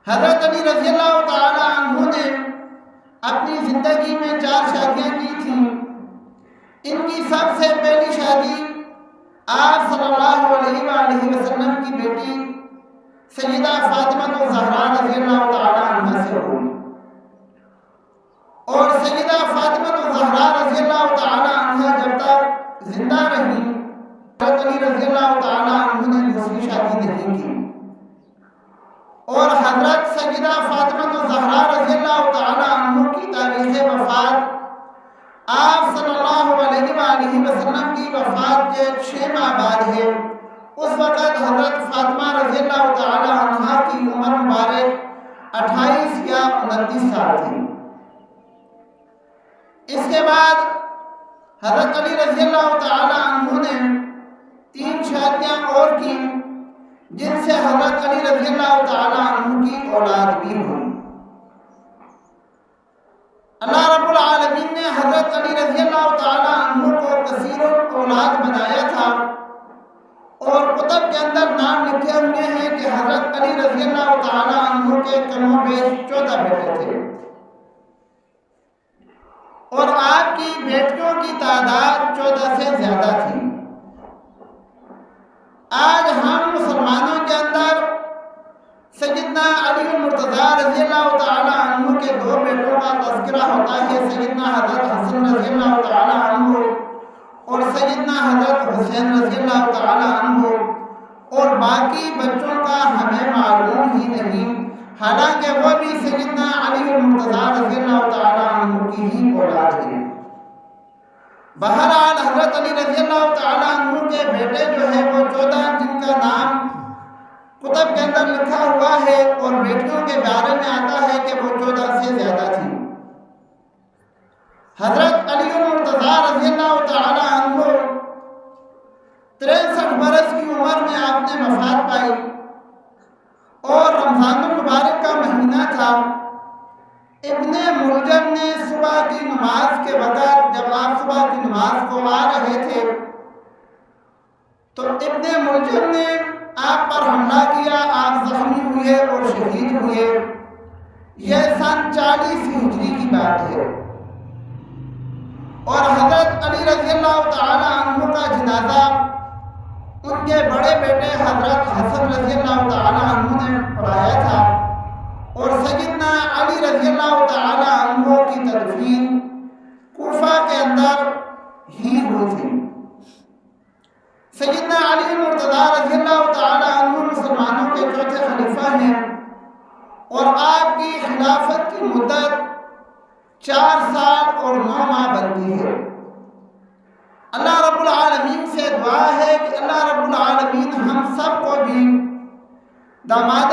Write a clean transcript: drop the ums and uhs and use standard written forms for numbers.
حضرت علی رضی اللہ تعالی عنہ نے اپنی زندگی میں 4 شادیاں کی تھیں۔ ان کی سب سے پہلی شادی آپ صلی اللہ علیہ وآلہ وسلم کی بیٹی سیدہ فاطمہ الزہرا رضی اللہ تعالی عنہ سے ہوئی، اور سیدہ فاطمہ الزہرا رضی اللہ تعالی عنہ جب تک زندہ رہی، حضرت علی رضی اللہ تعالی عنہ نے دوسری شادی نہیں کی، اور حضرت سیدہ فاطمہ الزہرا رضی اللہ تعالی عنہ کی تاریخ وفات آپ صلی اللہ علیہ وآلہ وسلم کی وفات کے 6 ماہ بعد ہے۔ اس وقت حضرت فاطمہ رضی اللہ تعالی عنہ کی عمر مبارک 28 یا 29 سال تھی۔ اس کے بعد حضرت علی رضی اللہ تعالی عنہ نے 3 شادیاں اور کی، جن سے حضرت علی رضی اللہ تعالی عنہ کی اولاد بھی ہوئی۔ اللہ رب العالمین نے حضرت علی رضی اللہ تعالی عنہ کو کثیر الاولاد بنایا تھا، اور کتب کے اندر نام لکھے ہوئے ہیں کہ حضرت علی رضی اللہ تعالی عنہ کے کم و بیش 14 بیٹے تھے، اور آپ کی بیٹیوں کی تعداد 14 سے زیادہ تھی۔ آج ہم مسلمانوں کے اندر سیدنا علی المرتضیٰ رضی اللہ تعالی عنہ کے 2 بیٹوں کا تذکرہ ہوتا ہے، سیدنا حضرت حسن رضی اللہ تعالی عنہ اور سیدنا حضرت حسین رضی اللہ تعالی عنہ، اور باقی بچوں کا ہمیں معلوم ہی نہیں، حالانکہ وہ بھی سیدنا علی المرتضیٰ رضی اللہ تعالی عنہ کی ہی اولاد ہیں۔ بہرحال حضرت علی رضی اللہ تعالی عنہ کے بیٹے جو ہیں وہ 14، جن کا نام کتب کے اندر لکھا ہوا ہے، اور بیٹیوں کے بارے میں آتا ہے کہ وہ 14 سے زیادہ تھی۔ حضرت علی المرتضیٰ رضی اللہ تعالی عنہ 63 برس کی عمر میں آپ نے وفات پائی، اور رمضان المبارک کا مہینہ تھا۔ ابن ملجم نے صبح کی نماز کے وقت، جب آپ صبح کی نماز کو آ رہے تھے، تو ابن ملجم نے آپ پر حملہ کیا، آپ زخمی ہوئے اور شہید ہوئے۔ یہ سن 40 ہجری کی بات ہے، اور حضرت علی رضی اللہ تعالی عنہ کا جنازہ ان کے بڑے بیٹے حضرت حسن رضی اللہ تعالی عنہ نے پڑھایا تھا، اور سیدنا علی رضی اللہ تعالی عنہ کی تدفین کوفہ کے اندر ہی ہوئی تھی۔ سیدنا علی المرتضیٰ رضی اللہ تعالی عنہ مسلمانوں کے 4تھے خلیفہ ہیں، اور آپ کی خلافت کی مدت 4 سال اور 9 ماہ بنتی ہے۔ اللہ رب العالمین سے دعا ہے کہ اللہ رب العالمین ہم سب کو بھی داماد